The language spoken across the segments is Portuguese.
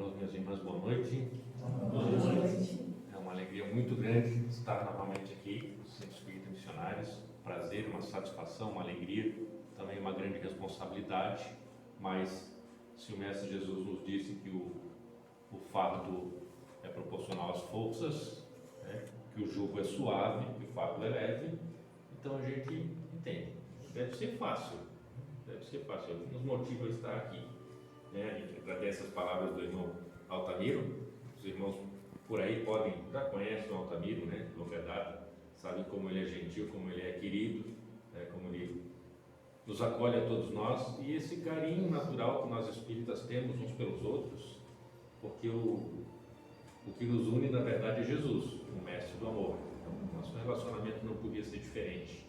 Irmãos, minhas irmãs, boa noite. Boa noite. É uma alegria muito grande estar novamente aqui no Centro Espírita Missionários. Prazer, uma satisfação, uma alegria, também uma grande responsabilidade. Mas se o Mestre Jesus nos disse que o fardo é proporcional às forças, né, que o jugo é suave, que o fardo é leve, então a gente entende. Deve ser fácil, é o que nos motiva a estar aqui. A gente agradece as palavras do irmão Altamiro. Os irmãos por aí já conhecem o Altamiro, né, de longa data, sabem como ele é gentil, como ele é querido, como ele nos acolhe a todos nós, e esse carinho natural que nós espíritas temos uns pelos outros, porque o que nos une na verdade é Jesus, o mestre do amor. Então, nosso relacionamento não podia ser diferente,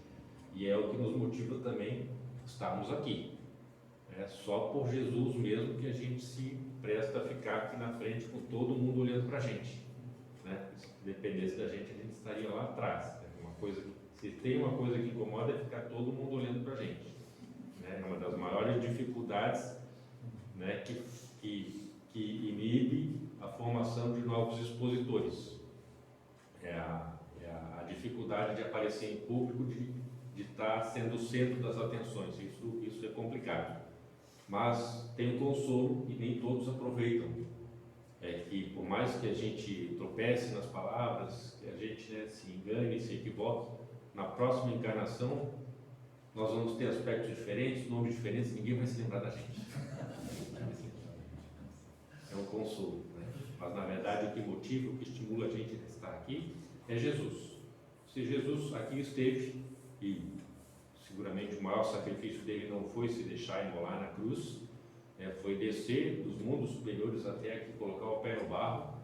e é o que nos motiva também estarmos aqui. É só por Jesus mesmo que a gente se presta a ficar aqui na frente com todo mundo olhando para a gente, né? Se dependesse da gente, a gente estaria lá atrás. Se tem uma coisa que incomoda é ficar todo mundo olhando para a gente, né? É uma das maiores dificuldades, né, que inibe a formação de novos expositores. É a dificuldade de aparecer em público, de estar sendo o centro das atenções. Isso é complicado. Mas tem um consolo e nem todos aproveitam. É que por mais que a gente tropece nas palavras, que a gente, né, se engane, se equivoque, na próxima encarnação nós vamos ter aspectos diferentes, nomes diferentes, ninguém vai se lembrar da gente. É um consolo, né? Mas na verdade o que motiva, o que estimula a gente a estar aqui é Jesus. Se Jesus aqui esteve, e seguramente o maior sacrifício dele não foi se deixar imolar na cruz, foi descer dos mundos superiores até aqui, colocar o pé no barro,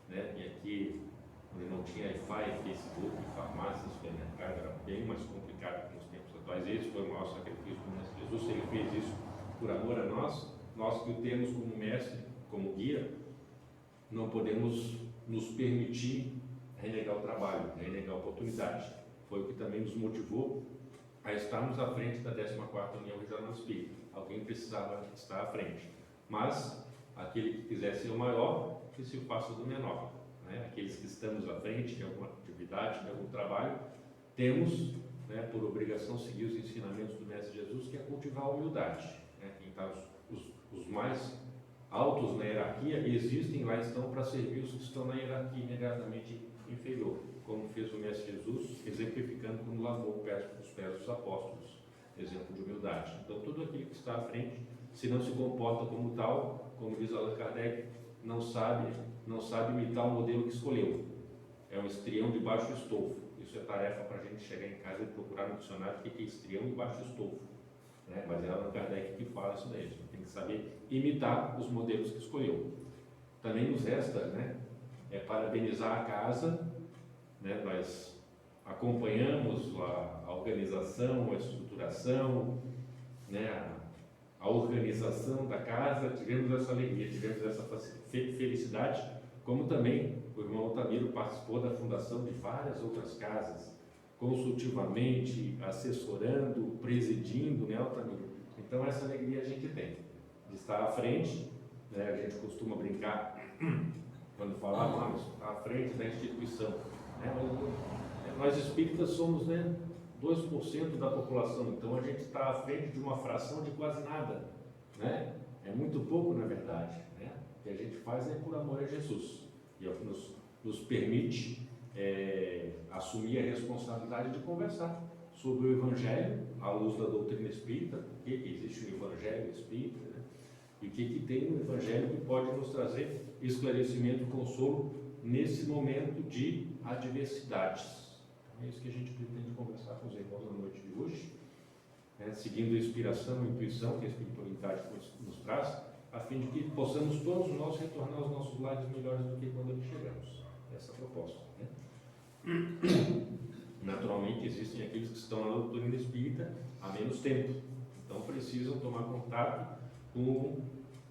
né? E aqui, onde não tinha Wi-Fi, Facebook, farmácia, supermercado, era bem mais complicado que nos tempos atuais. Esse foi o maior sacrifício do Mestre Jesus. Ele fez isso por amor a nós que o temos como mestre, como guia, não podemos nos permitir renegar o trabalho, renegar a oportunidade. Foi o que também nos motivou a estarmos à frente da 14ª União Regional Espírita. Alguém precisava estar à frente, mas aquele que quiser ser o maior, que se faça do menor, né? Aqueles que estamos à frente de alguma atividade, de algum trabalho, temos, né, por obrigação seguir os ensinamentos do Mestre Jesus, que é cultivar a humildade, né? Quem está os mais altos na hierarquia existem, lá estão para servir os que estão na hierarquia imediatamente inferior, como fez o Mestre Jesus, exemplificando quando lavou os pés dos apóstolos, exemplo de humildade. Então, todo aquele que está à frente, se não se comporta como tal, como diz Allan Kardec, não sabe imitar o modelo que escolheu. É um estrião de baixo estofo. Isso é tarefa para a gente chegar em casa e procurar no dicionário o que é estrião de baixo estofo, né? Mas é Allan Kardec que fala isso daí. A gente tem que saber imitar os modelos que escolheu. Também nos resta, né, parabenizar a casa, né? Nós acompanhamos a organização, a estruturação, né, a organização da casa, tivemos essa alegria, tivemos essa felicidade, como também o irmão Altamiro participou da fundação de várias outras casas, consultivamente, assessorando, presidindo, né, Altamiro? Então essa alegria a gente tem, de estar à frente, né? A gente costuma brincar, quando falamos, à frente da instituição, né? Nós espíritas somos, né, 2% da população, então a gente está à frente de uma fração de quase nada, né? É muito pouco, na verdade, né? O que a gente faz é por amor a Jesus, e é o que nos permite assumir a responsabilidade de conversar sobre o Evangelho à luz da doutrina espírita, porque existe o Evangelho espírita, né? E o que tem no Evangelho que pode nos trazer esclarecimento e consolo nesse momento de adversidades. É isso que a gente pretende conversar com os irmãos na noite de hoje, né, seguindo a inspiração e a intuição que a espiritualidade nos traz, a fim de que possamos todos nós retornar aos nossos lares melhores do que quando aqui chegamos. Essa é a proposta, né? Naturalmente, existem aqueles que estão na doutrina espírita há menos tempo, então precisam tomar contato com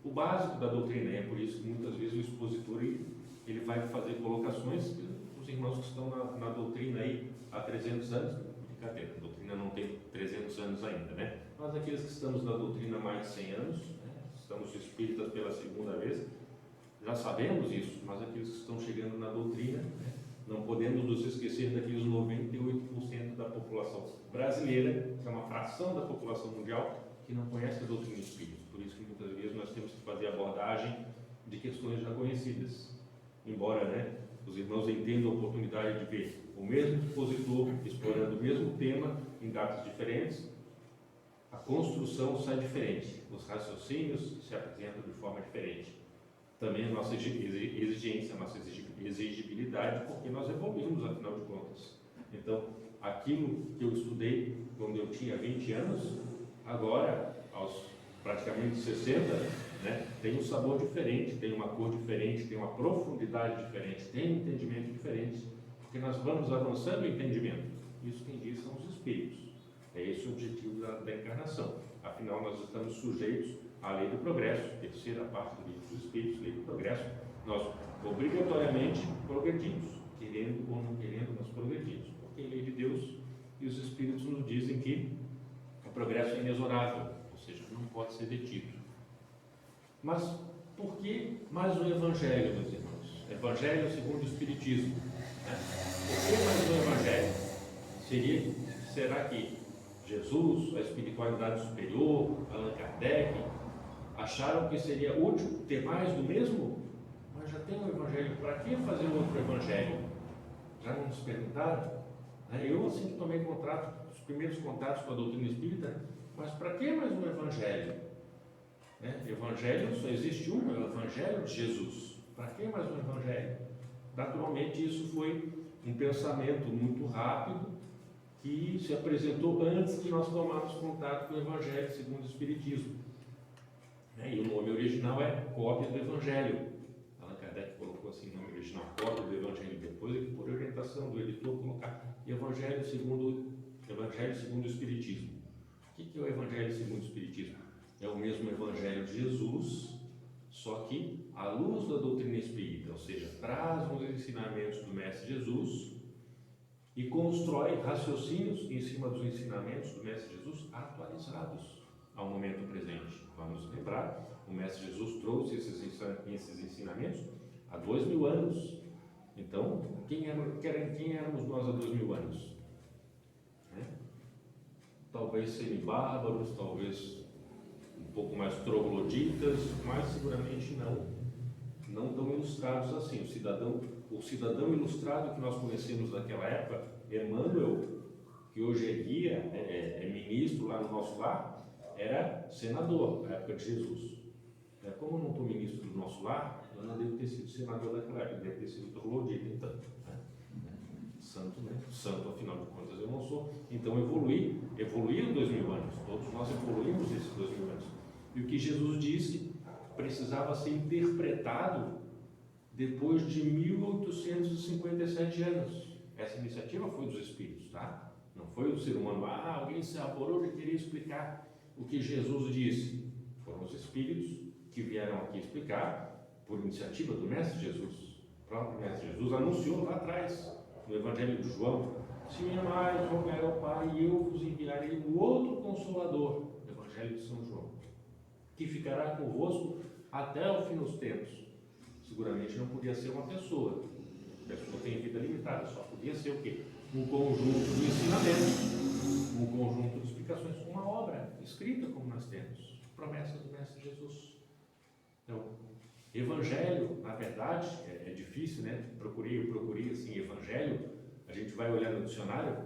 o básico da doutrina, e é por isso que muitas vezes o expositor ele vai fazer colocações. Os irmãos que estão na doutrina aí há 300 anos, brincadeira, a doutrina não tem 300 anos ainda, né? Mas aqueles que estamos na doutrina há mais de 100 anos, né? Estamos espíritas pela segunda vez, Já sabemos isso, mas aqueles que estão chegando na doutrina, não podemos nos esquecer daqueles 98% da população brasileira, que é uma fração da população mundial, que não conhece a doutrina espírita. Por isso que muitas vezes nós temos que fazer abordagem de questões já conhecidas. Embora os irmãos entendam a oportunidade de ver o mesmo expositor explorando o mesmo tema em datas diferentes, a construção sai diferente, os raciocínios se apresentam de forma diferente. Também a nossa exigência, a nossa exigibilidade, porque nós evoluímos, afinal de contas. Então, aquilo que eu estudei quando eu tinha 20 anos, agora, aos praticamente 60, tem um sabor diferente, tem uma cor diferente, tem uma profundidade diferente, tem um entendimento diferente, porque nós vamos avançando o entendimento. Isso quem diz são os espíritos. É esse o objetivo da encarnação. Afinal, nós estamos sujeitos à lei do progresso, terceira parte do livro dos Espíritos, lei do progresso. Nós obrigatoriamente progredimos, querendo ou não querendo, nós progredimos, porque é lei de Deus e os Espíritos nos dizem que o progresso é inexorável, ou seja, não pode ser detido. Mas por que mais um Evangelho, meus irmãos? Evangelho segundo o Espiritismo. Por que mais um Evangelho? Será que Jesus, a espiritualidade superior, Allan Kardec, acharam que seria útil ter mais do mesmo? Mas já tem um Evangelho, para que fazer outro Evangelho? Já não nos perguntaram? Eu, assim que tomei os primeiros contatos com a doutrina espírita, mas para que mais um Evangelho? Evangelho só existe um, é o Evangelho de Jesus. Para que mais um Evangelho? Naturalmente, isso foi um pensamento muito rápido que se apresentou antes de nós tomarmos contato com o Evangelho segundo o Espiritismo. E o nome original é Cópia do Evangelho. Allan Kardec colocou assim o nome original, Cópia do Evangelho, depois, por orientação do editor, colocar Evangelho segundo o Espiritismo. O que é o Evangelho segundo o Espiritismo? É o mesmo Evangelho de Jesus, só que à luz da doutrina espírita, ou seja, traz os ensinamentos do Mestre Jesus e constrói raciocínios em cima dos ensinamentos do Mestre Jesus atualizados ao momento presente. Vamos lembrar, o Mestre Jesus trouxe esses ensinamentos há 2000 anos. Então, quem éramos nós há 2000 anos? Talvez semi-bárbaros, talvez um pouco mais trogloditas, mas seguramente não tão ilustrados assim. O cidadão ilustrado que nós conhecemos naquela época, Emmanuel, que hoje é guia, é ministro lá no nosso lar, era senador na época de Jesus. Como eu não estou ministro do nosso lar, eu não devo ter sido senador daquela época, deve ter sido troglodita, então. Santo, Santo, afinal de contas, eu não sou. Então, evoluí em 2000 anos. Todos nós evoluímos esses 2000 anos. E o que Jesus disse precisava ser interpretado depois de 1857 anos. Essa iniciativa foi dos Espíritos, tá? Não foi do ser humano. Alguém se arvorou de querer explicar o que Jesus disse. Foram os Espíritos que vieram aqui explicar por iniciativa do Mestre Jesus. O próprio Mestre Jesus anunciou lá atrás, no Evangelho de João: se me amais, rogai ao Pai, e eu vos enviarei um outro Consolador, Evangelho de São João, que ficará convosco até o fim dos tempos. Seguramente não podia ser uma pessoa. A pessoa tem vida limitada, só podia ser o quê? Um conjunto de ensinamentos, um conjunto de explicações, uma obra escrita como nós temos, promessa do Mestre Jesus. Então, Evangelho, na verdade, é difícil, procurei assim, Evangelho, a gente vai olhar no dicionário,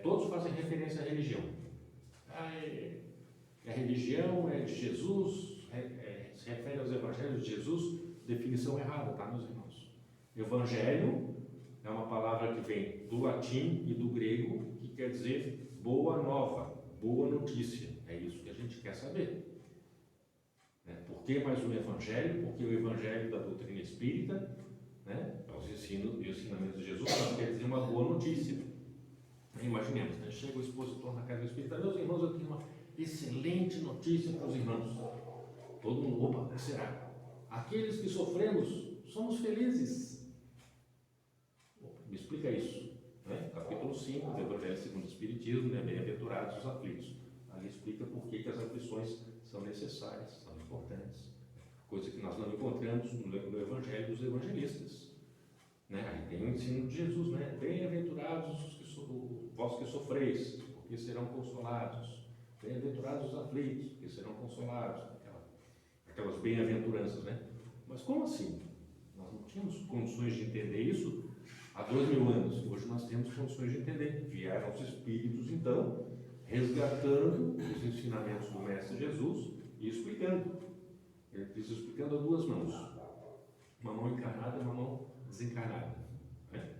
todos fazem referência à religião. A religião é de Jesus, se refere aos Evangelhos de Jesus, definição errada, tá, meus irmãos? Evangelho é uma palavra que vem do latim e do grego, que quer dizer boa nova, boa notícia. É isso que a gente quer saber. Por que mais um Evangelho? Porque o Evangelho da doutrina espírita, os ensinamentos de Jesus, quer dizer uma boa notícia. Imaginemos, chega o expositor na casa espírita: meus irmãos, eu tenho uma excelente notícia para os irmãos. Todo mundo, opa, o que será? Aqueles que sofremos, somos felizes. Me explica isso. Capítulo 5 do Evangelho segundo o Espiritismo, bem-aventurados os aflitos. Ali explica por que as aflições são necessárias, são importantes. coisa que nós não encontramos no Evangelho dos evangelistas. Né? Aí tem o ensino de Jesus, né? Bem-aventurados vós que sofreis, porque serão consolados. Bem-aventurados os aflitos, porque serão consolados. Aquelas bem-aventuranças, né? Mas como assim? Nós não tínhamos condições de entender isso há 2000 anos. Hoje nós temos condições de entender. Vieram os Espíritos, então, resgatando os ensinamentos do Mestre Jesus e explicando. Ele diz explicando a duas mãos. Uma mão encarnada e uma mão desencarnada. Né?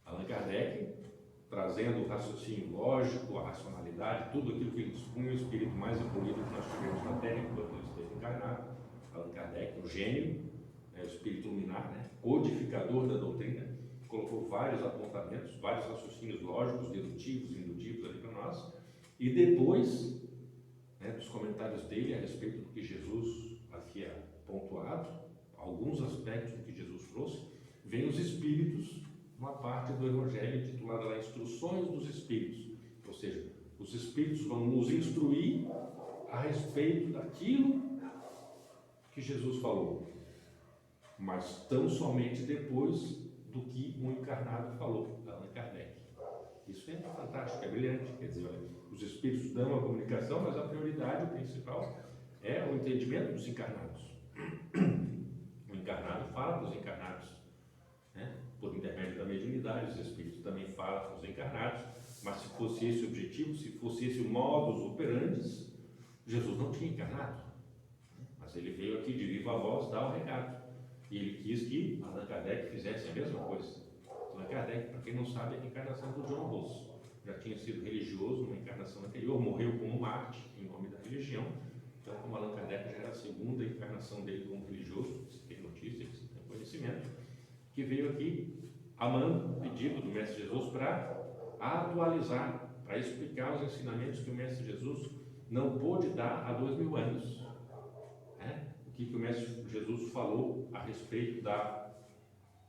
Allan Kardec, trazendo o raciocínio lógico, a racionalidade, tudo aquilo que ele dispunha, o espírito mais evoluído que nós tivemos na Terra enquanto ele esteve encarnado. Allan Kardec, o gênio, o espírito luminar, né? Codificador da doutrina, colocou vários apontamentos, vários raciocínios lógicos, dedutivos, indutivos ali para nós, e depois, né, dos comentários dele a respeito do que Jesus havia pontuado, alguns aspectos do que Jesus trouxe, vem os Espíritos, uma parte do Evangelho titulada lá Instruções dos Espíritos, ou seja, os Espíritos vão nos instruir a respeito daquilo que Jesus falou, mas tão somente depois do que o encarnado falou, Allan Kardec. Isso é fantástico, é brilhante, quer dizer, olha, os Espíritos dão a comunicação, mas a prioridade, o principal, é o entendimento dos encarnados. O encarnado fala para os encarnados, né? Por intermédio da mediunidade, os Espíritos também falam para os encarnados, mas se fosse esse o objetivo, se fosse esse o modus operandi, Jesus não tinha encarnado, mas ele veio aqui de viva voz dar o recado, e ele quis que Allan Kardec fizesse a mesma coisa. Allan Kardec, para quem não sabe, é a reencarnação do John Ros, já tinha sido religioso numa encarnação anterior, morreu como Marte em nome da religião. Então, como Allan Kardec já era a segunda encarnação dele como religioso, se tem notícia, se tem conhecimento, que veio aqui amando o pedido do Mestre Jesus para atualizar, para explicar os ensinamentos que o Mestre Jesus não pôde dar há 2000 anos. Né? O que o Mestre Jesus falou a respeito da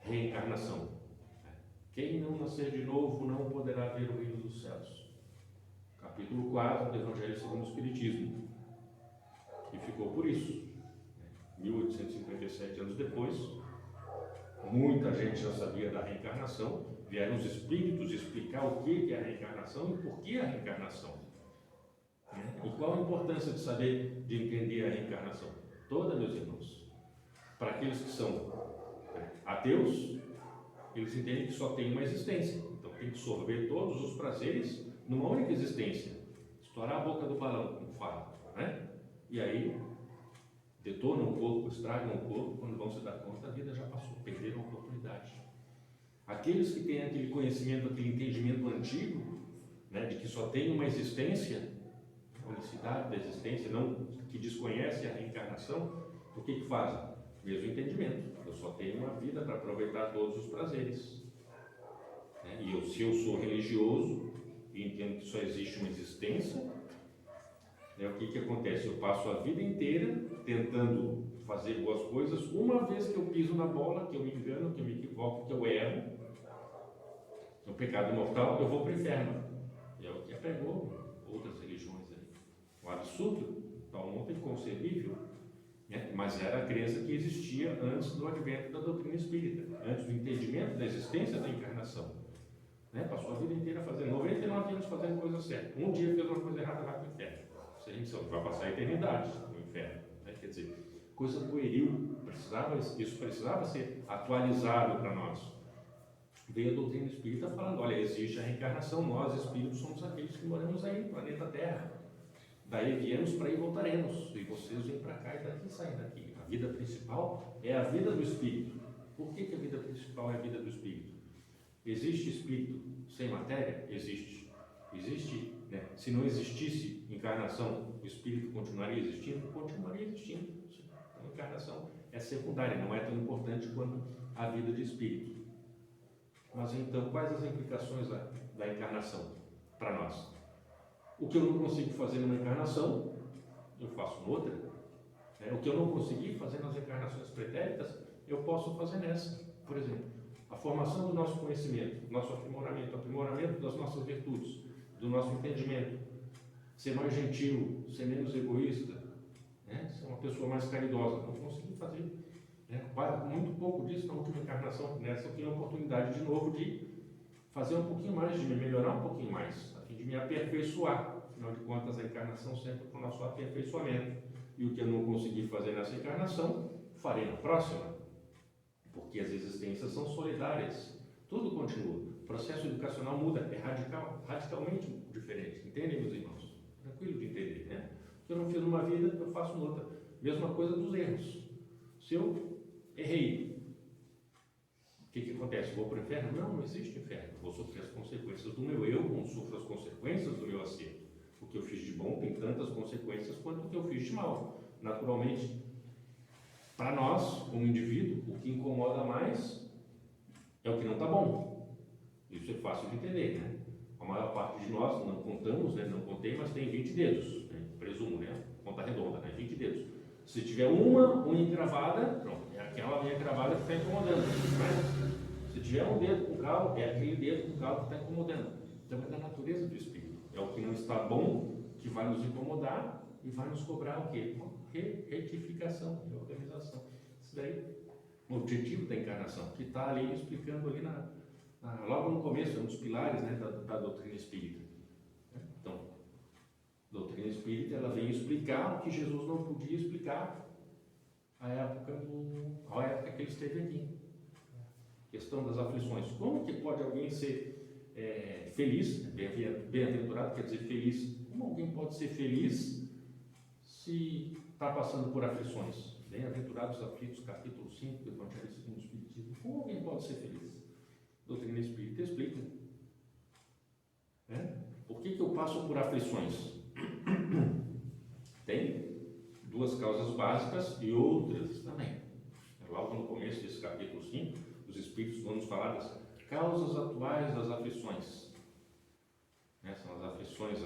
reencarnação. Quem não nascer de novo não poderá ver o reino dos céus. Capítulo 4 do Evangelho segundo o Espiritismo. E ficou por isso. 1857 anos depois, muita gente já sabia da reencarnação, vieram os Espíritos explicar o que é a reencarnação e por que a reencarnação. E qual a importância de saber, de entender a reencarnação? Toda, meus irmãos. Para aqueles que são ateus, eles entendem que só tem uma existência, então tem que sorver todos os prazeres numa única existência, estourar a boca do balão, como fala, né? E aí detonam o corpo, estragam o corpo, quando vão se dar conta, a vida já passou, perderam a oportunidade. Aqueles que têm aquele conhecimento, aquele entendimento antigo, né, de que só tem uma existência, a unicidade da existência, não, que desconhece a reencarnação, o que fazem? Mesmo entendimento. Eu só tenho uma vida para aproveitar todos os prazeres. E se eu sou religioso e entendo que só existe uma existência, o que acontece? Eu passo a vida inteira tentando fazer boas coisas. Uma vez que eu piso na bola, que eu me engano, que eu me equivoco, que eu erro, no pecado mortal, eu vou para o inferno. E é o que apregou outras religiões aí. Um absurdo, totalmente inconcebível. Mas era a crença que existia antes do advento da doutrina espírita, antes do entendimento da existência da encarnação. Passou a vida inteira fazendo 99 anos fazendo coisa certa. Um dia fez uma coisa errada, vai para o inferno. Vai passar a eternidade no inferno. Quer dizer, coisa pueril. Isso precisava ser atualizado para nós. Veio a doutrina espírita falando: olha, existe a reencarnação, nós espíritos somos aqueles que moramos aí no planeta Terra. Daí viemos para aí voltaremos, e vocês vêm para cá e daqui saem daqui. A vida principal é a vida do Espírito. Por que a vida principal é a vida do Espírito? Existe Espírito sem matéria? Existe. Existe, se não existisse encarnação, o Espírito continuaria existindo? Continuaria existindo. A encarnação é secundária, não é tão importante quanto a vida de Espírito. Mas então, quais as implicações da encarnação para nós? O que eu não consigo fazer numa encarnação, eu faço noutra. O que eu não consegui fazer nas encarnações pretéritas, eu posso fazer nessa. Por exemplo, a formação do nosso conhecimento, nosso aprimoramento das nossas virtudes, do nosso entendimento, ser mais gentil, ser menos egoísta, né? Ser uma pessoa mais caridosa. Não consegui fazer, né? Muito pouco disso na última encarnação. Nessa eu tenho a oportunidade de novo de fazer um pouquinho mais, de me melhorar um pouquinho mais, a fim de me aperfeiçoar. Afinal de contas, a encarnação sempre é para o nosso aperfeiçoamento. E o que eu não consegui fazer nessa encarnação, farei na próxima. Porque as existências são solidárias. Tudo continua. O processo educacional muda, é radicalmente diferente. Entendem, meus irmãos? Tranquilo de entender, né? O que eu não fiz numa vida, eu faço noutra. Mesma coisa dos erros. Se eu errei, o que acontece? Vou para o inferno? Não existe inferno. Vou sofrer as consequências do meu eu, como sofro as consequências do meu acerto. O que eu fiz de bom tem tantas consequências quanto o que eu fiz de mal. Naturalmente, para nós, como indivíduo, o que incomoda mais é o que não está bom. Isso é fácil de entender, né? A maior parte de nós, não contamos, né? Não contei, mas tem 20 dedos, né? Presumo, né? Conta redonda, né? 20 dedos. Se tiver uma unha encravada, pronto, é aquela unha encravada que está incomodando. Mas, se tiver um dedo com calo, é aquele dedo com calo que está incomodando. Então é da natureza do espírito. É o que não está bom que vai nos incomodar e vai nos cobrar o quê? Uma retificação, reorganização. Isso daí é o objetivo da encarnação, que está ali explicando ali logo no começo, é um dos pilares, né, da doutrina espírita. Então, a doutrina espírita ela vem explicar o que Jesus não podia explicar à época que ele esteve aqui. Questão das aflições. Como que pode alguém ser feliz, bem-aventurado quer dizer feliz? Como alguém pode ser feliz se está passando por aflições? Bem-aventurados aflitos, capítulo 5 do Evangelho segundo o Espiritismo. Como alguém pode ser feliz? A doutrina espírita explica. Por que eu passo por aflições? Tem duas causas básicas e outras também. Logo no começo desse capítulo 5, os Espíritos vão nos falar das causas atuais das aflições. São as aflições,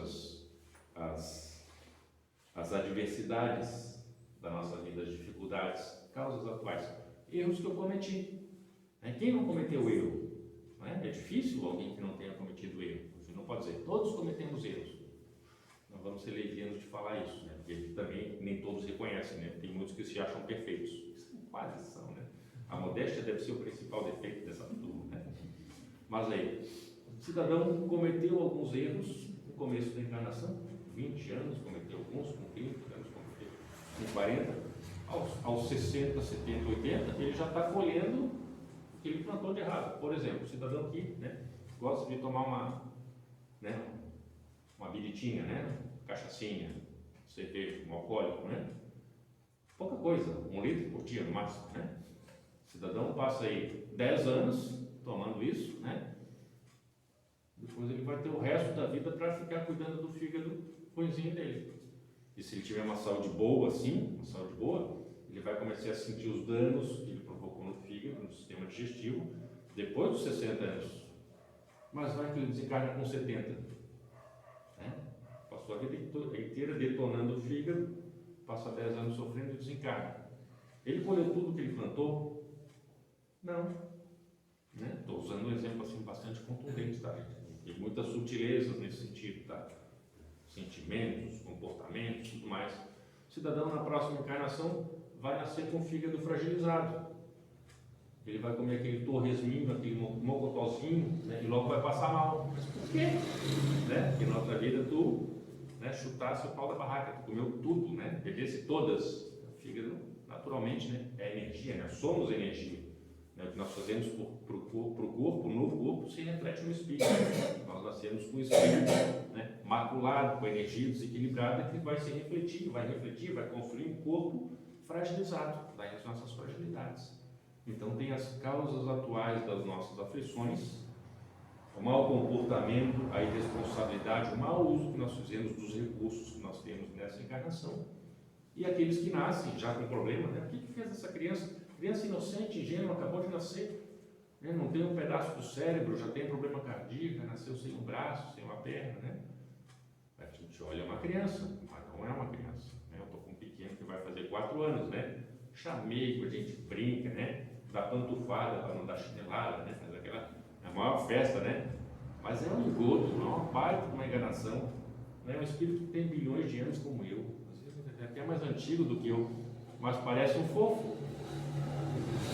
as adversidades da nossa vida, as dificuldades, causas atuais. Erros que eu cometi. Quem não cometeu erro? É difícil alguém que não tenha cometido erro. Você não pode dizer, todos cometemos erros. Não vamos ser levianos de falar isso, né? Porque também nem todos reconhecem, né? Tem muitos que se acham perfeitos. Quase são, né? A modéstia deve ser o principal defeito dessa turma, né? Mas aí, o cidadão cometeu alguns erros no começo da encarnação, 20 anos, cometeu alguns, com 30 anos, cometeu com 40, aos 60, 70, 80, ele já está colhendo o que ele plantou de errado. Por exemplo, o cidadão aqui, né, gosta de tomar uma biritinha, né, cachaçinha, cerveja, um alcoólico, né? Pouca coisa, 1 litro por dia no máximo, né? O cidadão passa aí 10 anos tomando isso, né? Depois ele vai ter o resto da vida para ficar cuidando do fígado ruimzinho dele. E se ele tiver uma saúde boa, assim, uma saúde boa, ele vai começar a sentir os danos que ele provocou no fígado, no sistema digestivo, depois dos 60 anos. Mas vai que ele desencarna com 70. Né? Passou a vida inteira detonando o fígado, passa 10 anos sofrendo e desencarna. Ele colheu tudo que ele plantou? Não. Estou usando um exemplo assim bastante contundente, tá? Tem muitas sutilezas nesse sentido, tá? Sentimentos, comportamentos, tudo mais. O cidadão na próxima encarnação vai nascer com o fígado fragilizado. Ele vai comer aquele torresminho, aquele mocotózinho, né? E logo vai passar mal. Mas por quê? Porque na outra vida tu, né, chutasse o pau da barraca, tu comeu tudo, né? Bebesse todas. O fígado, naturalmente, né, é energia, né? Somos energia. O que nós fazemos para o corpo, o novo corpo, se reflete no espírito. Nós nascemos com o espírito, né, maculado, com a energia desequilibrada, que vai se refletir, vai construir um corpo fragilizado, daí as nossas fragilidades. Então tem as causas atuais das nossas aflições, o mau comportamento, a irresponsabilidade, o mau uso que nós fizemos dos recursos que nós temos nessa encarnação, e aqueles que nascem já com problema, né? O que fez essa criança? Criança inocente, ingênua, acabou de nascer, né? Não tem um pedaço do cérebro, já tem problema cardíaco, nasceu sem um braço, sem uma perna, né? A gente olha uma criança, mas não é uma criança, né? Eu estou com um pequeno que vai fazer 4 anos, né? Chamego, a gente brinca, né? Dá pantufada para não dar chinelada, né? Faz aquela a maior festa, né? Mas é um engodo, não é uma parte de uma enganação, né? Um espírito que tem bilhões de anos como eu, às vezes até mais antigo do que eu, mas parece um fofo,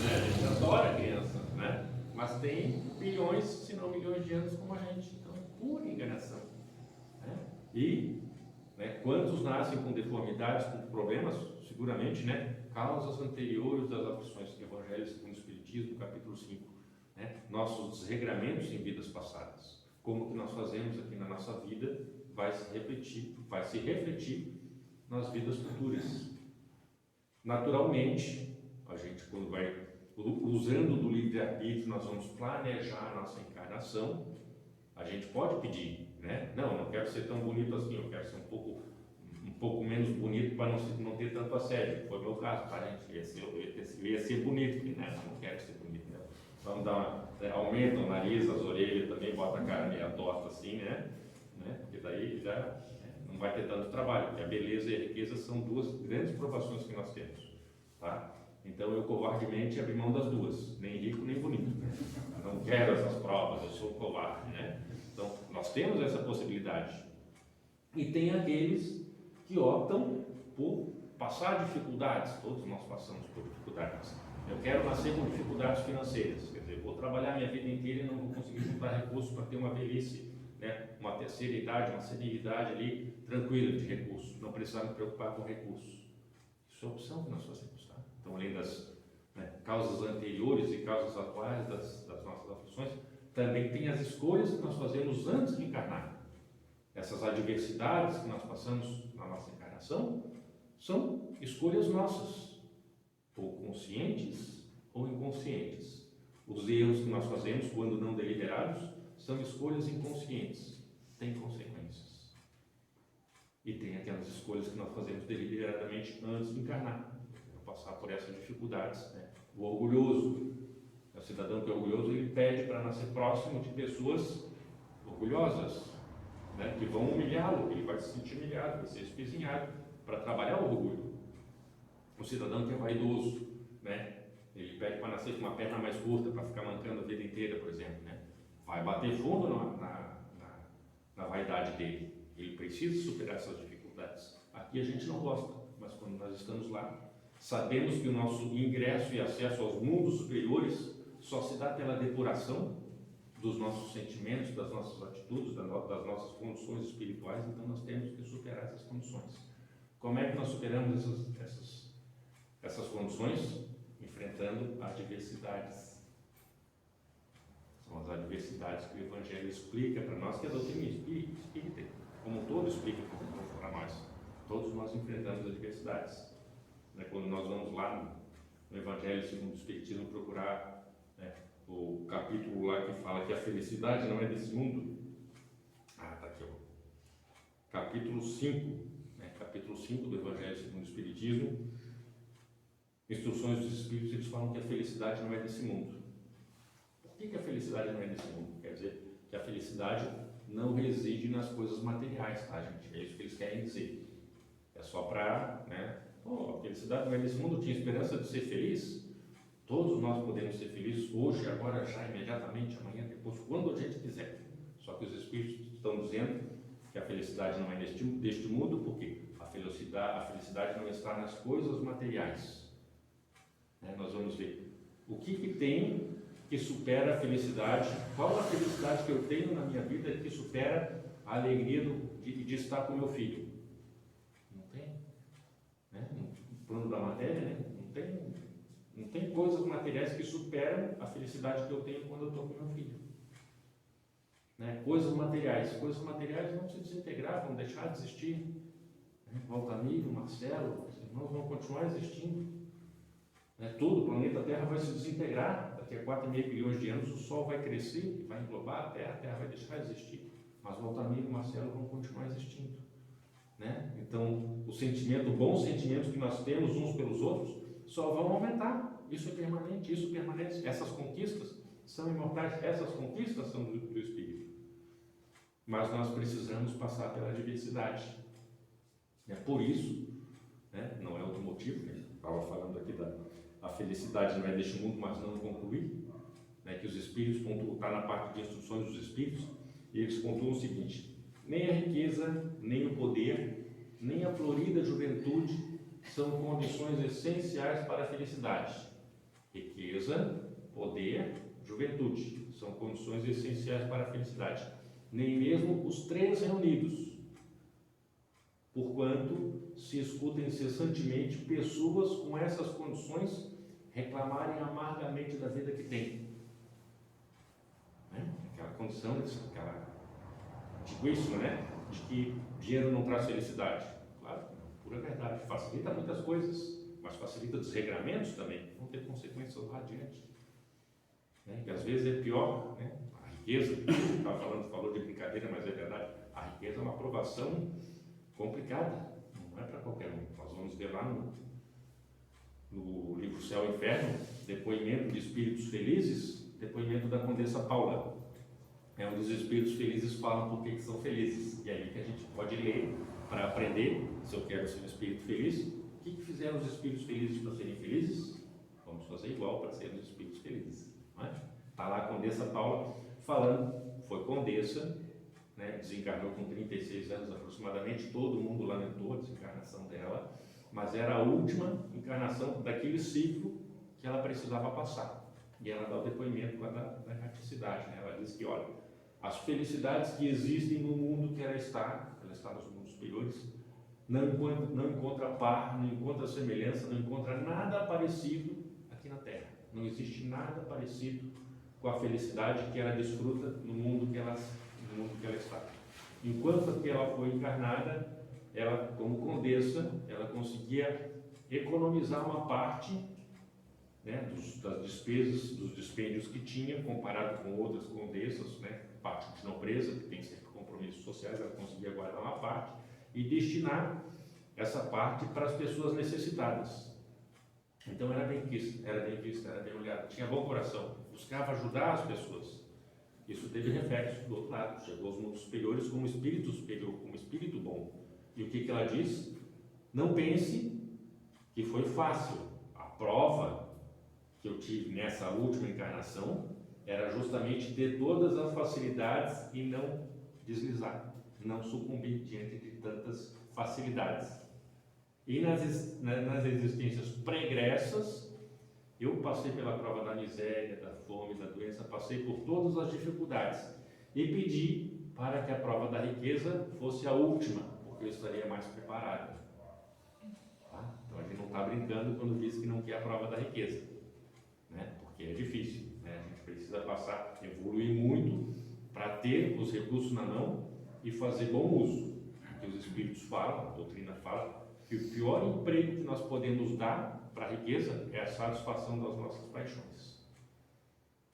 né? A gente adora criança, né? Mas tem bilhões, se não milhões de anos como a gente, então é pura enganação, né? E, né, quantos nascem com deformidades, com problemas, seguramente, né? Causas anteriores das aflições, que o Evangelho segundo o Espiritismo, capítulo 5, né? Nossos desregramentos em vidas passadas, como que nós fazemos aqui na nossa vida, vai se refletir nas vidas futuras. Naturalmente, a gente, quando vai usando do livre-arbítrio, nós vamos planejar a nossa encarnação. A gente pode pedir, né? Não quero ser tão bonito assim, eu quero ser um pouco menos bonito para não ter tanto assédio. Foi o meu caso, tá, gente? Eu ia ser bonito, né? Não quero ser bonito, né? Vamos dar aumenta o nariz, as orelhas também, bota a cara meio torta assim, né? Porque daí já não vai ter tanto trabalho, porque a beleza e a riqueza são duas grandes provações que nós temos, tá? Então eu covardemente abri mão das duas, nem rico nem bonito, né? Não quero essas provas, eu sou covarde, né? Então nós temos essa possibilidade. E tem aqueles que optam por passar dificuldades, todos nós passamos por dificuldades. Eu quero nascer com dificuldades financeiras, quer dizer, vou trabalhar minha vida inteira e não vou conseguir juntar recursos para ter uma velhice, né? Uma terceira idade, uma senilidade ali, tranquila de recursos, não precisar me preocupar com recursos. Isso é opção que nós fazemos, tá? Então, além das causas anteriores e causas atuais das nossas aflições, também tem as escolhas que nós fazemos antes de encarnar. Essas adversidades que nós passamos na nossa encarnação são escolhas nossas, ou conscientes ou inconscientes. Os erros que nós fazemos, quando não deliberados, são escolhas inconscientes, têm consequências. E tem aquelas escolhas que nós fazemos deliberadamente antes de encarnar, passar por essas dificuldades, né? O orgulhoso, o cidadão que é orgulhoso, ele pede para nascer próximo de pessoas orgulhosas, né? Que vão humilhá-lo, ele vai se sentir humilhado, vai ser espezinhado para trabalhar o orgulho. O cidadão que é vaidoso, né? Ele pede para nascer com uma perna mais curta, para ficar mancando a vida inteira, por exemplo, né? Vai bater fundo na vaidade dele. Ele precisa superar essas dificuldades. Aqui a gente não gosta, mas quando nós estamos lá, sabemos que o nosso ingresso e acesso aos mundos superiores só se dá pela depuração dos nossos sentimentos, das nossas atitudes, das nossas condições espirituais. Então nós temos que superar essas condições. Como é que nós superamos essas condições? Enfrentando adversidades. São as adversidades que o Evangelho explica para nós, que a doutrina espírita, como um todo, explica para nós. Todos nós enfrentamos adversidades. Quando nós vamos lá no Evangelho segundo o Espiritismo procurar o capítulo lá que fala que a felicidade não é desse mundo. Está aqui, ó. Capítulo 5, capítulo 5 do Evangelho segundo o Espiritismo. Instruções dos Espíritos, eles falam que a felicidade não é desse mundo. Por que a felicidade não é desse mundo? Quer dizer que a felicidade não reside nas coisas materiais, tá, gente? É isso que eles querem dizer. É só para, a felicidade não é desse mundo, tinha esperança de ser feliz. Todos nós podemos ser felizes hoje, agora, já, imediatamente, amanhã, depois, quando a gente quiser. Só que os Espíritos estão dizendo que a felicidade não é deste mundo, porque a felicidade não está nas coisas materiais. Nós vamos ver o que tem que supera a felicidade, qual a felicidade que eu tenho na minha vida que supera a alegria de estar com meu filho. Não tem, no plano da matéria, não tem coisas materiais que superam a felicidade que eu tenho quando eu estou com meu filho. Coisas materiais vão se desintegrar, vão deixar de existir. Valtamiro, Marcelo, os irmãos vão continuar existindo. Todo o planeta Terra vai se desintegrar. Daqui a 4,5 bilhões de anos o Sol vai crescer, vai englobar a Terra vai deixar de existir. Mas Valtamiro e Marcelo vão continuar existindo. Então, o bom sentimento que nós temos uns pelos outros só vão aumentar. Isso é permanente, isso permanece. Essas conquistas são imortais, essas conquistas são do Espírito. Mas nós precisamos passar pela adversidade. Por isso, não é outro motivo, estava falando aqui a felicidade não é deste mundo, mas não concluir, que os Espíritos pontuam, está na parte de instruções dos Espíritos, e eles pontuam o seguinte: nem a riqueza, nem o poder, nem a florida juventude, são condições essenciais para a felicidade. Riqueza, poder, juventude são condições essenciais para a felicidade. Nem mesmo os três reunidos, porquanto se escuta incessantemente pessoas com essas condições reclamarem amargamente da vida que têm. Aquela condição, digo isso, de que dinheiro não traz felicidade. Claro, pura verdade, facilita muitas coisas, mas facilita desregramentos também, vão ter consequências lá adiante. E às vezes é pior, a riqueza, falou de brincadeira, mas é verdade, a riqueza é uma provação complicada, não é para qualquer um. Nós vamos ver lá no livro Céu e Inferno, depoimento de espíritos felizes, depoimento da Condessa Paula, onde os espíritos felizes falam por que são felizes, e é aí que a gente pode ler para aprender, se eu quero ser um espírito feliz, o que fizeram os espíritos felizes para serem felizes? Vamos fazer igual para sermos espíritos felizes. Está lá a Condessa Paula falando, foi condessa, desencarnou com 36 anos aproximadamente, todo mundo lamentou a desencarnação dela, mas era a última encarnação daquele ciclo que ela precisava passar. E ela dá o depoimento lá da erraticidade. Ela diz que, olha, as felicidades que existem no mundo que ela está nos mundos superiores, não encontra par, não encontra semelhança, não encontra nada parecido aqui na Terra. Não existe nada parecido com a felicidade que ela desfruta no mundo que ela está. Enquanto que ela foi encarnada, ela, como condessa, ela conseguia economizar uma parte das despesas, dos dispêndios que tinha, comparado com outras condessas, parte de nobreza, que tem sempre compromissos sociais, ela conseguia guardar uma parte e destinar essa parte para as pessoas necessitadas. Então era bem vista, era bem olhada, tinha bom coração, buscava ajudar as pessoas. Isso teve reflexo do outro lado, chegou aos mundos superiores como espírito superior, como espírito bom. E o que ela diz? Não pense que foi fácil. A prova que eu tive nessa última encarnação era justamente ter todas as facilidades e não deslizar, não sucumbir diante de tantas facilidades. E nas existências pregressas, eu passei pela prova da miséria, da fome, da doença, passei por todas as dificuldades e pedi para que a prova da riqueza fosse a última, porque eu estaria mais preparado. Então a gente não está brincando quando diz que não quer a prova da riqueza, porque é difícil, a gente precisa passar, evoluir muito para ter os recursos na mão e fazer bom uso. Porque os espíritos falam, a doutrina fala, que o pior emprego que nós podemos dar para a riqueza é a satisfação das nossas paixões.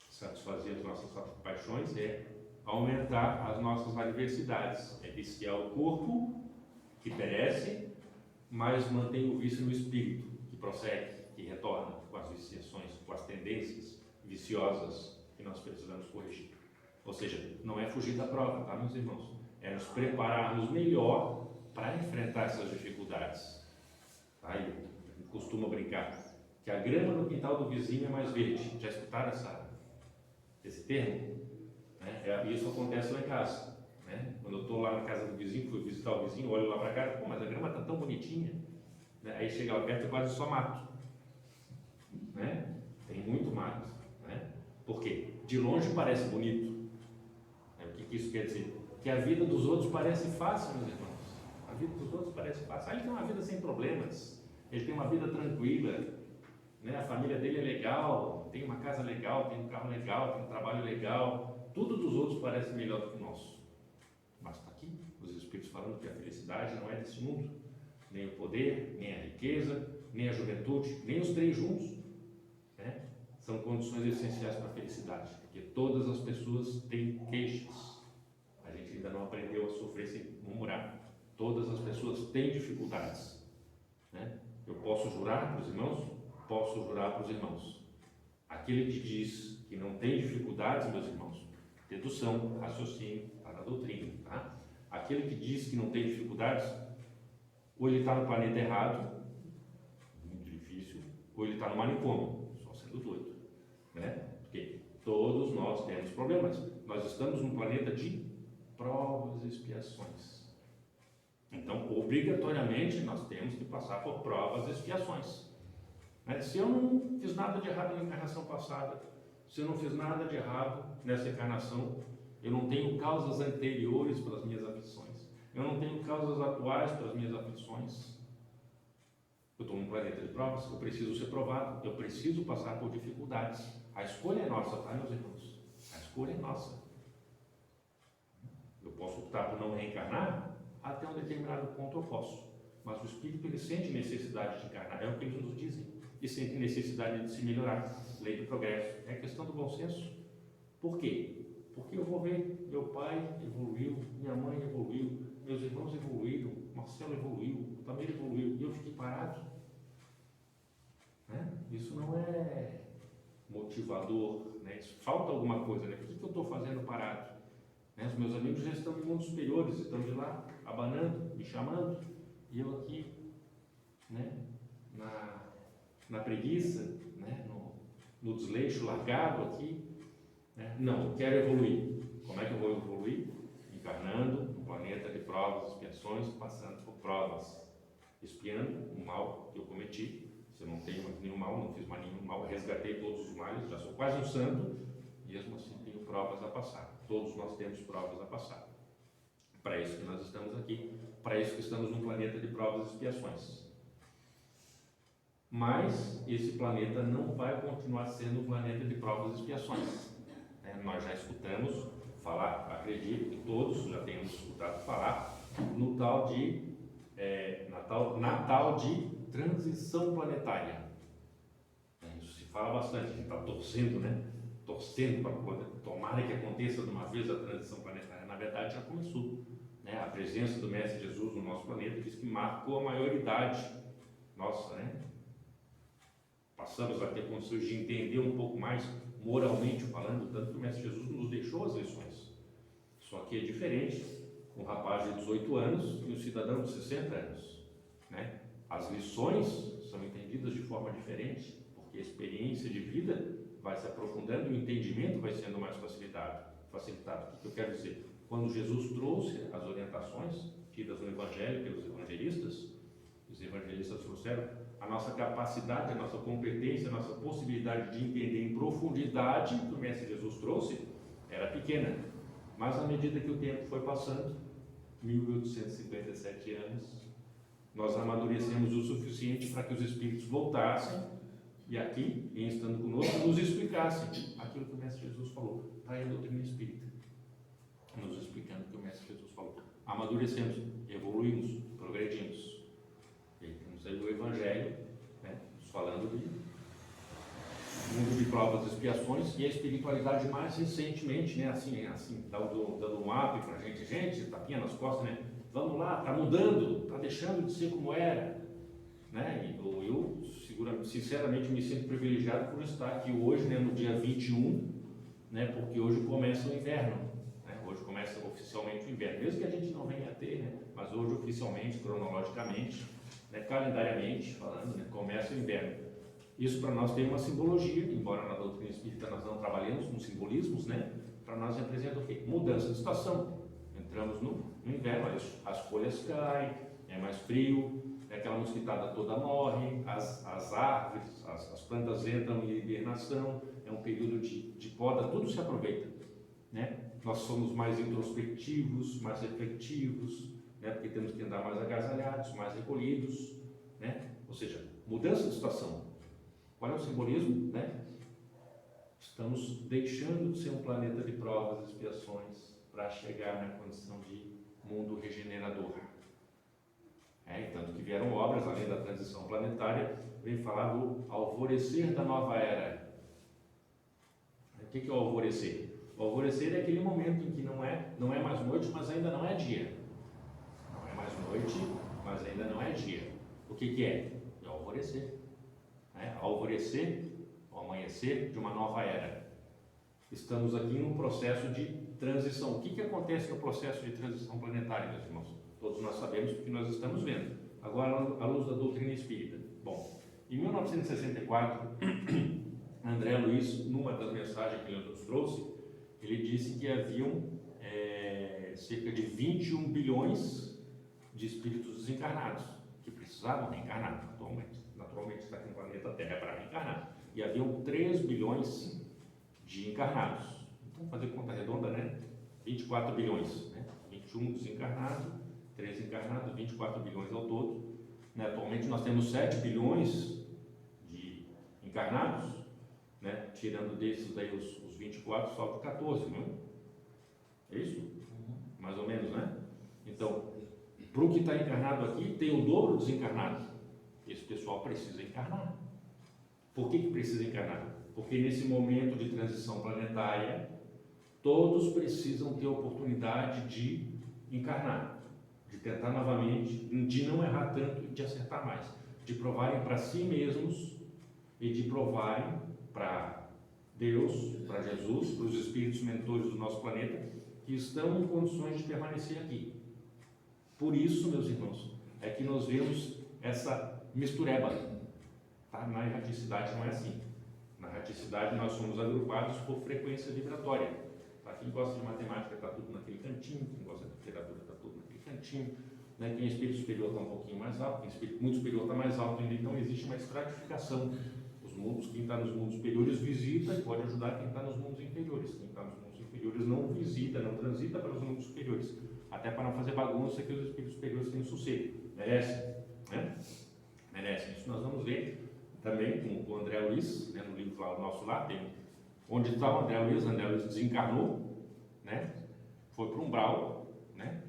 Satisfazer as nossas paixões é aumentar as nossas adversidades, é viciar o corpo, que perece, mas mantém o vício no espírito, que prossegue, que retorna com as viciações, com as tendências viciosas que nós precisamos corrigir. Ou seja, não é fugir da prova, tá, meus irmãos? É nos prepararmos melhor para enfrentar essas dificuldades. Aí eu costumo brincar que a grama no quintal do vizinho é mais verde. Já escutaram esse termo? Isso acontece lá em casa. Quando eu estou lá na casa do vizinho, fui visitar o vizinho, olho lá para cá, mas a grama está tão bonitinha. Aí chega lá perto e quase só mato. Tem muito mato. Por quê? De longe parece bonito. O que isso quer dizer? Que a vida dos outros parece fácil, meus irmãos. A vida dos outros parece fácil. Ele tem uma vida sem problemas, ele tem uma vida tranquila, a família dele é legal, tem uma casa legal, tem um carro legal, tem um trabalho legal. Tudo dos outros parece melhor do que o nosso. Mas está aqui, os Espíritos falando que a felicidade não é desse mundo. Nem o poder, nem a riqueza, nem a juventude, nem os três juntos. São condições essenciais para a felicidade, porque todas as pessoas têm queixas. A gente ainda não aprendeu a sofrer sem murmurar. Todas as pessoas têm dificuldades. Eu posso jurar para os irmãos? Posso jurar para os irmãos. Aquele que diz que não tem dificuldades, meus irmãos, dedução, raciocínio, está na doutrina. Tá? Aquele que diz que não tem dificuldades, ou ele está no planeta errado, muito difícil, ou ele está no manicômio, só sendo doido. Porque todos nós temos problemas. Nós estamos num planeta de provas e expiações. Então, obrigatoriamente, nós temos que passar por provas e expiações. Se eu não fiz nada de errado na encarnação passada, se eu não fiz nada de errado nessa encarnação, eu não tenho causas anteriores para as minhas aflições, eu não tenho causas atuais para as minhas aflições, eu estou num planeta de provas, eu preciso ser provado, eu preciso passar por dificuldades. A escolha é nossa, tá, meus irmãos? A escolha é nossa. Eu posso optar por não reencarnar, até um determinado ponto eu posso. Mas o espírito, ele sente necessidade de encarnar, é o que eles nos dizem, e sente necessidade de se melhorar. Lei do progresso, é questão do bom senso. Por quê? Porque eu vou ver, meu pai evoluiu, minha mãe evoluiu, meus irmãos evoluíram, Marcelo evoluiu, Tamir evoluiu, e eu fiquei parado. Isso não é motivador, falta alguma coisa, Por que eu estou fazendo parado? Os meus amigos já estão em mundos superiores, estão de lá, abanando, me chamando, e eu aqui, na preguiça, no desleixo largado aqui, Não, eu quero evoluir. Como é que eu vou evoluir? Encarnando no planeta de provas e expiações, passando por provas, expiando o mal que eu cometi. Se eu não tenho mais nenhum mal, não fiz mais nenhum mal, resgatei todos os males, já sou quase um santo, mesmo assim tenho provas a passar. Todos nós temos provas a passar. Para isso que nós estamos aqui, para isso que estamos num planeta de provas e expiações. Mas esse planeta não vai continuar sendo um planeta de provas e expiações. Nós já escutamos falar, acredito que todos já tenhamos escutado falar, no tal de, na tal de transição planetária. Isso se fala bastante, a gente está torcendo, torcendo para poder, tomara que aconteça de uma vez a transição planetária. Na verdade, já começou. A presença do Mestre Jesus no nosso planeta diz que marcou a maioridade nossa, Passamos a ter condições de entender um pouco mais, moralmente falando, tanto que o Mestre Jesus nos deixou as lições. Só que é diferente um rapaz de 18 anos e um cidadão de 60 anos. As lições são entendidas de forma diferente, porque a experiência de vida vai se aprofundando e o entendimento vai sendo mais facilitado. O que eu quero dizer? Quando Jesus trouxe as orientações tidas no Evangelho pelos evangelistas, os evangelistas trouxeram a nossa capacidade, a nossa competência, a nossa possibilidade de entender em profundidade o que o Mestre Jesus trouxe era pequena. Mas à medida que o tempo foi passando, 1857 anos, nós amadurecemos o suficiente para que os Espíritos voltassem e aqui, em estando conosco, nos explicassem aquilo que o Mestre Jesus falou. Está aí a doutrina espírita, nos explicando o que o Mestre Jesus falou. Amadurecemos, evoluímos, progredimos. Aí do Evangelho, falando de mundo de provas e expiações, e a espiritualidade mais recentemente, dando um up para a gente, tapinha nas costas, vamos lá, está mudando, está deixando de ser como era, eu sinceramente me sinto privilegiado por estar aqui hoje, no dia 21, porque hoje começa o inverno, hoje começa oficialmente o inverno, mesmo que a gente não venha a ter, mas hoje oficialmente, cronologicamente, calendariamente falando, começa o inverno. Isso para nós tem uma simbologia, embora na doutrina espírita nós não trabalhemos com simbolismos, para nós representa o quê? Mudança de estação. Entramos no inverno, as folhas caem, é mais frio, aquela mosquitada toda morre, as árvores, as plantas entram em hibernação, é um período de poda, tudo se aproveita. Nós somos mais introspectivos, mais reflexivos, porque temos que andar mais agasalhados, mais recolhidos, ou seja, mudança de situação. Qual é o simbolismo? Estamos deixando de ser um planeta de provas e expiações para chegar na condição de mundo regenerador. Tanto que vieram obras, além da transição planetária, vem falar do alvorecer da nova era. O que é o alvorecer? O alvorecer é aquele momento em que não é mais noite, mas ainda não é dia. Noite, mas ainda não é dia. O que é? É o alvorecer. Alvorecer, o amanhecer de uma nova era. Estamos aqui num processo de transição. O que acontece no processo de transição planetária, meus irmãos? Todos nós sabemos porque nós estamos vendo. Agora, à luz da doutrina espírita. Bom, em 1964, André Luiz, numa das mensagens que ele nos trouxe, ele disse que haviam cerca de 21 bilhões de de espíritos desencarnados, que precisavam reencarnar naturalmente está aqui no planeta Terra para reencarnar. E haviam 3 bilhões de encarnados. Então, fazer conta redonda, né? 24 bilhões, né? 21 desencarnados, 3 encarnados, 24 bilhões ao todo. Né? Atualmente nós temos 7 bilhões de encarnados, né? Tirando desses daí os 24, sobra 14, não é? É isso? Mais ou menos, né? Então, para o que está encarnado aqui, tem o dobro desencarnado. Esse pessoal precisa encarnar. Por que precisa encarnar? Porque nesse momento de transição planetária, todos precisam ter a oportunidade de encarnar, de tentar novamente, de não errar tanto e de acertar mais, de provarem para si mesmos e de provarem para Deus, para Jesus, para os espíritos mentores do nosso planeta, que estão em condições de permanecer aqui. Por isso, meus irmãos, é que nós vemos essa mistureba. Tá? Na erraticidade não é assim. Na erraticidade nós somos agrupados por frequência vibratória. Tá? Quem gosta de matemática está tudo naquele cantinho, quem gosta de literatura está tudo naquele cantinho. Né? Quem é espírito superior está um pouquinho mais alto, quem é espírito muito superior está mais alto ainda, então existe uma estratificação. Os mundos, quem está nos mundos superiores visita e pode ajudar quem está nos mundos inferiores. Quem está nos mundos inferiores não visita, não transita para os mundos superiores. Até para não fazer bagunça que os espíritos superiores têm sossego. Merecem, né? Merecem. Isso nós vamos ver também com o André Luiz, né, no livro lá, o nosso lá, tem onde está o André Luiz desencarnou, né? Foi para o umbral, né?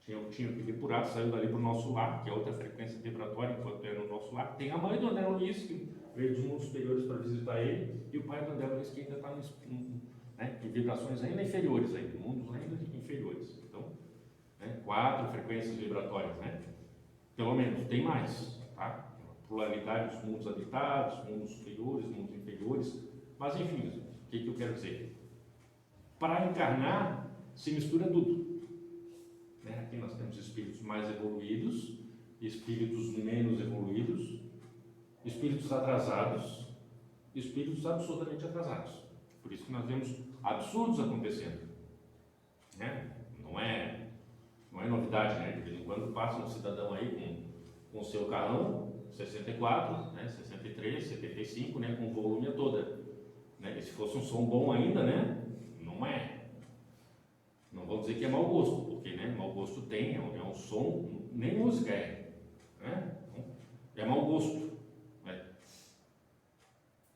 Tinha que depurar, saiu dali para o nosso lar, que é outra frequência vibratória, enquanto é no nosso lar. Tem a mãe do André Luiz, que veio dos mundos superiores para visitar ele, e o pai do André Luiz, que ainda está em vibrações ainda inferiores, ainda, mundos ainda inferiores. Então, né, 4 frequências vibratórias, né? Pelo menos, tem mais, tá? Pluralidade dos mundos habitados, mundos superiores, mundos inferiores, mas enfim, o que eu quero dizer? Para encarnar, se mistura tudo. Né? Aqui nós temos espíritos mais evoluídos, espíritos menos evoluídos, espíritos atrasados, espíritos absurdamente atrasados. Por isso que nós vemos absurdos acontecendo. Né? Não é novidade, né? De vez em quando passa um cidadão aí com o seu carrão, 64, né? 63, 75, né? Com volume a toda. Né? E se fosse um som bom ainda, né? Não é. Não vou dizer que é mau gosto, porque né? Mau gosto tem, é um som, nem música é. Né? É mau gosto. Né?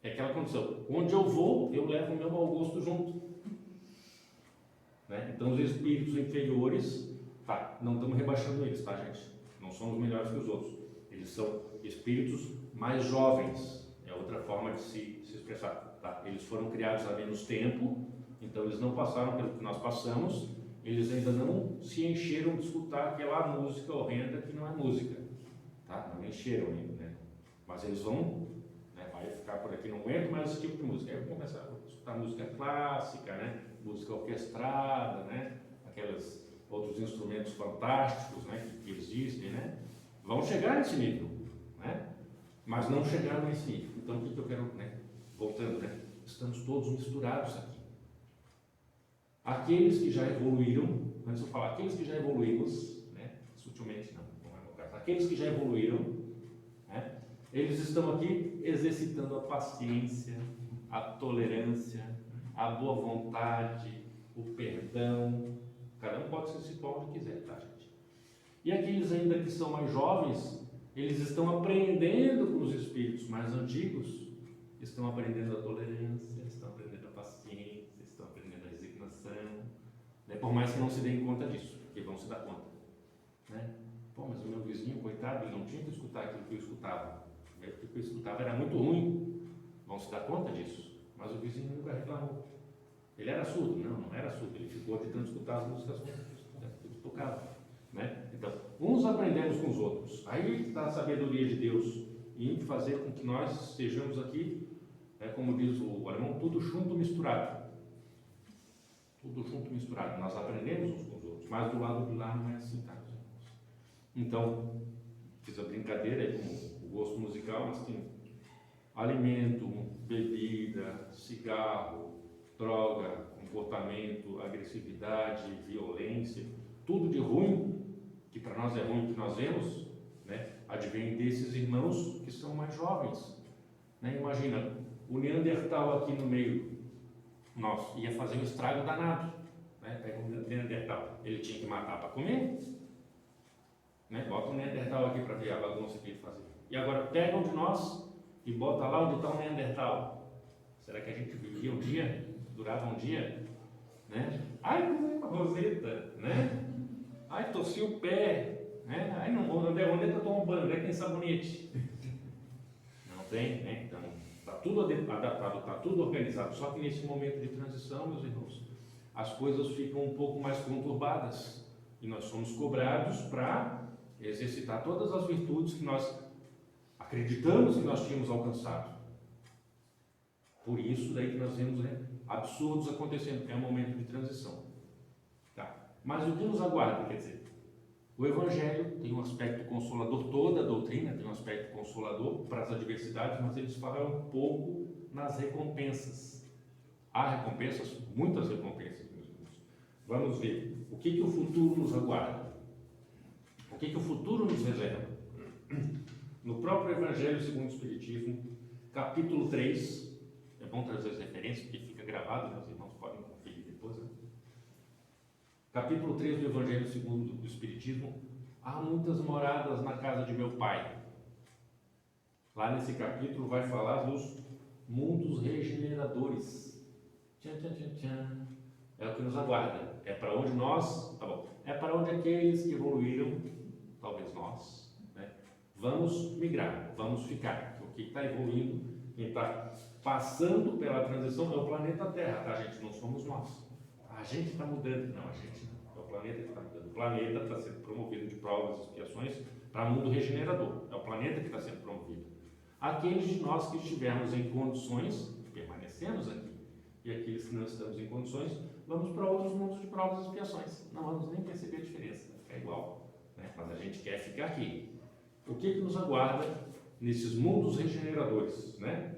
É aquela condição. Onde eu vou, eu levo o meu mau gosto junto. Né? Então os espíritos inferiores, tá, não estamos rebaixando eles, tá, gente? Não somos melhores que os outros. Eles são espíritos mais jovens, é outra forma de se expressar. Tá? Eles foram criados há menos tempo, então eles não passaram pelo que nós passamos, eles ainda não se encheram de escutar aquela música horrenda que não é música. Tá? Não encheram ainda, né? Mas eles vão, né, vai ficar por aqui, não aguento mais esse tipo de música. Aí eu vou começar a escutar música clássica, né? Música orquestrada, né? Aqueles outros instrumentos fantásticos, né? Que existem, né? Vão chegar nesse nível, né? Mas não chegaram nesse nível. Então, o que eu quero, né? Voltando, né? Estamos todos misturados aqui. Aqueles que já evoluíram, antes eu falar, aqueles que já evoluímos, né? Sutilmente não é meu caso. Aqueles que já evoluíram, né? Eles estão aqui exercitando a paciência, a tolerância, a boa vontade, o perdão. Cada um pode se situar onde quiser, tá, gente? E aqueles ainda que são mais jovens, eles estão aprendendo com os espíritos mais antigos, estão aprendendo a tolerância, estão aprendendo a paciência, estão aprendendo a resignação, né? Por mais que não se deem conta disso, porque vão se dar conta, né? Pô, mas o meu vizinho, coitado, ele não tinha que escutar aquilo que eu escutava. O que eu escutava era muito ruim. Vão se dar conta disso, mas o vizinho nunca reclamou. Ele era surdo? Não era surdo. Ele ficou tentando escutar as músicas que ele tocava, né? Então, uns aprendemos com os outros. Aí está a sabedoria de Deus em fazer com que nós sejamos aqui, como diz o alemão, tudo junto misturado. Tudo junto misturado. Nós aprendemos uns com os outros, mas do lado de lá não é assim, tá? Então, fiz a brincadeira aí com o gosto musical, mas tem alimento, bebida, cigarro, droga, comportamento, agressividade, violência, tudo de ruim que para nós é ruim, o que nós vemos, né, advém desses irmãos que são mais jovens. Né? Imagina, o Neandertal aqui no meio nosso ia fazer um estrago danado. Né? Pega um Neandertal, ele tinha que matar para comer. Né? Bota um Neandertal aqui para ver a bagunça que ele fazia. E agora pega um de nós e bota lá onde está o Neandertal. Será que a gente vivia um dia? Durava um dia? Né? Ai, uma roseta, né? Ai, tossi o pé, né? Ai, não, onde é que eu tomo um banho? Onde é que tem sabonete? Não tem, né? Então, está tudo adaptado, está tudo organizado. Só que nesse momento de transição, meus irmãos, as coisas ficam um pouco mais conturbadas. E nós somos cobrados para exercitar todas as virtudes que nós acreditamos que nós tínhamos alcançado. Por isso, daí que nós vemos, né, absurdos acontecendo. É um momento de transição. Tá? Mas o que nos aguarda? Quer dizer, o Evangelho tem um aspecto consolador, toda a doutrina tem um aspecto consolador para as adversidades, mas eles falam um pouco nas recompensas. Há recompensas, muitas recompensas, meus irmãos. Vamos ver o que o futuro nos aguarda. O que o futuro nos reserva? No próprio Evangelho segundo o Espiritismo, capítulo 3, é bom trazer as referências, porque fica gravado, meus irmãos podem conferir depois, né? Capítulo 3 do Evangelho segundo o Espiritismo, há muitas moradas na casa de meu Pai. Lá nesse capítulo vai falar dos mundos regeneradores. Tchan, tchan, tchan, tchan. É o que nos aguarda. É para onde nós, tá bom, é para onde aqueles que evoluíram, talvez nós, né, vamos migrar, vamos ficar. O que está evoluindo, quem está passando pela transição é o planeta Terra, tá, gente? Não somos nós. A gente está mudando, não, a gente não. É o planeta que está mudando. O planeta está sendo promovido de provas e expiações para mundo regenerador. É o planeta que está sendo promovido. Aqueles de nós que estivermos em condições, permanecemos aqui. E aqueles que não estamos em condições, vamos para outros mundos de provas e expiações. Não vamos nem perceber a diferença, vai ficar igual. Né? Mas a gente quer ficar aqui. O que nos aguarda nesses mundos regeneradores? Né?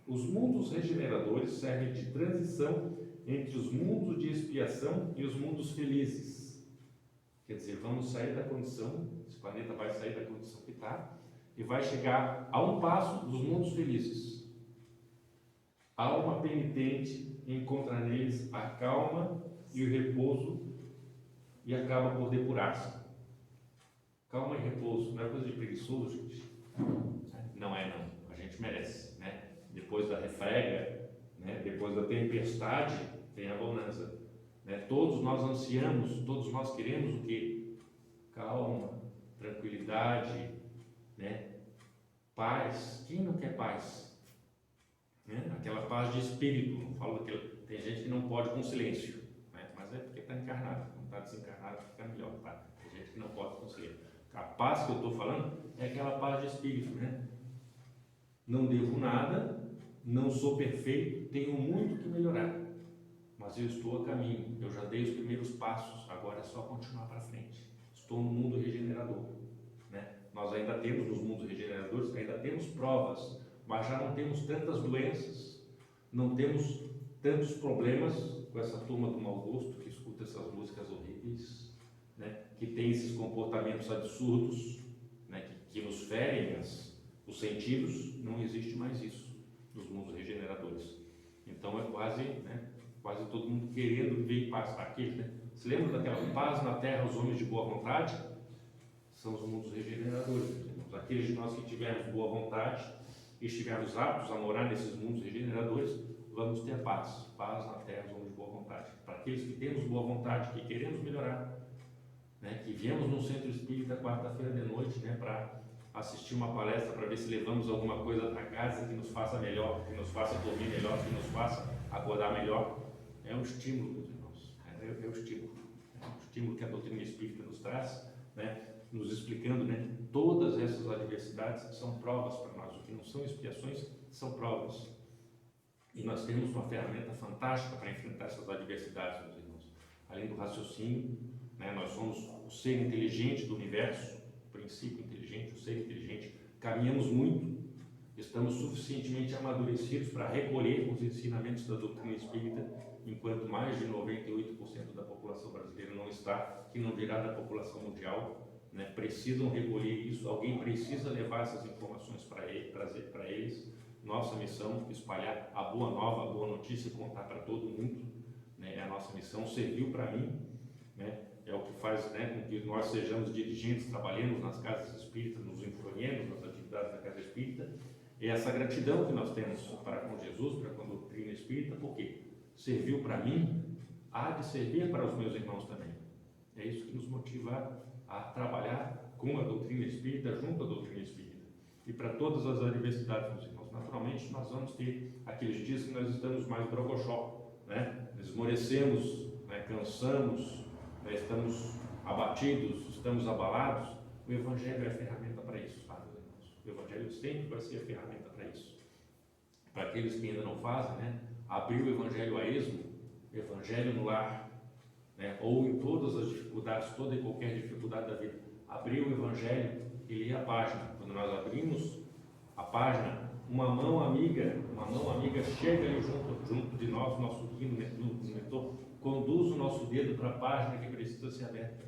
Os mundos regeneradores servem de transição entre os mundos de expiação e os mundos felizes. Quer dizer, vamos sair da condição, esse planeta vai sair da condição que está e vai chegar a um passo dos mundos felizes. A alma penitente encontra neles a calma e o repouso e acaba por depurar-se. Calma e repouso não é coisa de preguiçoso, gente. Não é, não. A gente merece, né? Depois da refrega, né? Depois da tempestade, tem a bonança. Né? Todos nós ansiamos, todos nós queremos o quê? Calma, tranquilidade, né? Paz. Quem não quer paz? Né? Aquela paz de espírito. Não falo daquilo. Tem gente que não pode com silêncio, né? Mas é porque está encarnado. Quando está desencarnado, fica melhor. Tá? Tem gente que não pode com silêncio. A paz que eu estou falando é aquela paz de espírito, né? Não devo nada, não sou perfeito, tenho muito que melhorar, mas eu estou a caminho, eu já dei os primeiros passos, agora é só continuar para frente. Estou no mundo regenerador, né? Nós ainda temos nos mundos regeneradores, ainda temos provas, mas já não temos tantas doenças, não temos tantos problemas com essa turma do mau gosto que escuta essas músicas horríveis, né, que tem esses comportamentos absurdos, né, que nos ferem os sentidos. Não existe mais isso nos mundos regeneradores. Então é quase, né, quase todo mundo querendo viver em paz. Aquele, né? Se lembra daquela paz na terra, os homens de boa vontade? São os mundos regeneradores. Aqueles de nós que tivermos boa vontade e estivermos aptos a morar nesses mundos regeneradores, vamos ter paz. Paz na terra, os homens de boa vontade. Para aqueles que temos boa vontade, que queremos melhorar, né, que viemos no centro espírita quarta-feira de noite, né, para assistir uma palestra, para ver se levamos alguma coisa para casa que nos faça melhor, que nos faça dormir melhor, que nos faça acordar melhor. É um estímulo, meus irmãos. É o estímulo. É um estímulo que a doutrina espírita nos traz, né, nos explicando, né, todas essas adversidades são provas para nós. O que não são expiações são provas. E nós temos uma ferramenta fantástica para enfrentar essas adversidades, meus irmãos. Além do raciocínio, né, nós somos o ser inteligente do universo, o princípio inteligente, o ser inteligente. Caminhamos muito, estamos suficientemente amadurecidos para recolher os ensinamentos da doutrina espírita, enquanto mais de 98% da população brasileira não está, que não dirá da população mundial, né, precisam recolher isso, alguém precisa levar essas informações para trazer para eles. Nossa missão, espalhar a boa nova, a boa notícia, contar para todo mundo, né, é a nossa missão, serviu para mim, né, é o que faz, né, com que nós sejamos dirigentes, trabalhemos nas casas espíritas, nos influemos nas atividades da casa espírita, e essa gratidão que nós temos para com Jesus, para com a doutrina espírita, porque serviu para mim, há de servir para os meus irmãos também. É isso que nos motiva a trabalhar com a doutrina espírita, junto à doutrina espírita. E para todas as adversidades, meus irmãos, naturalmente nós vamos ter aqueles dias que nós estamos mais brocochó, né? Esmorecemos, né? Cansamos, né? Estamos abatidos, estamos abalados. O Evangelho é a ferramenta para isso, tá, meus irmãos? O Evangelho sempre vai ser a ferramenta para isso. Para aqueles que ainda não fazem, né? Abrir o Evangelho a esmo, Evangelho no lar, né? Ou em todas as dificuldades, toda e qualquer dificuldade da vida, abrir o Evangelho e ler a página. Quando nós abrimos a página, uma mão amiga chega ali junto de nós, nosso guia no mentor, conduz o nosso dedo para a página que precisa ser aberta.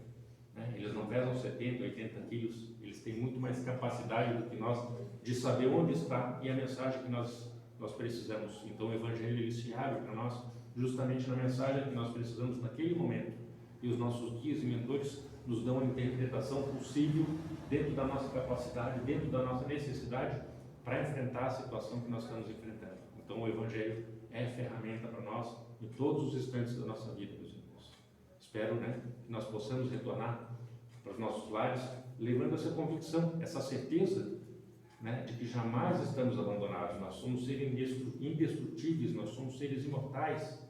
Né? Eles não pesam 70, 80 quilos, eles têm muito mais capacidade do que nós de saber onde está e a mensagem que nós precisamos. Então o Evangelho ele se abre para nós justamente na mensagem que nós precisamos naquele momento. E os nossos guias e mentores nos dão a interpretação possível dentro da nossa capacidade, dentro da nossa necessidade para enfrentar a situação que nós estamos enfrentando. Então o Evangelho é ferramenta para nós em todos os instantes da nossa vida, meus irmãos. Espero, né, que nós possamos retornar para os nossos lares levando essa convicção, essa certeza, né, de que jamais estamos abandonados. Nós somos seres indestrutíveis, nós somos seres imortais.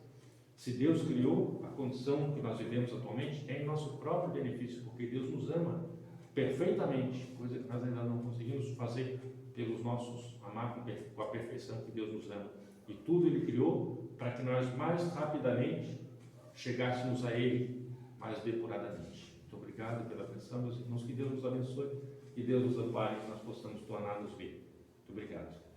Se Deus criou a condição que nós vivemos atualmente, é em nosso próprio benefício, porque Deus nos ama perfeitamente, coisa que nós ainda não conseguimos fazer pelos nossos amar com a perfeição que Deus nos ama. E tudo Ele criou para que nós mais rapidamente chegássemos a Ele mais depuradamente. Muito obrigado pela atenção, meus irmãos, que Deus nos abençoe, que Deus nos ampare e que nós possamos tornar-nos ver. Muito obrigado.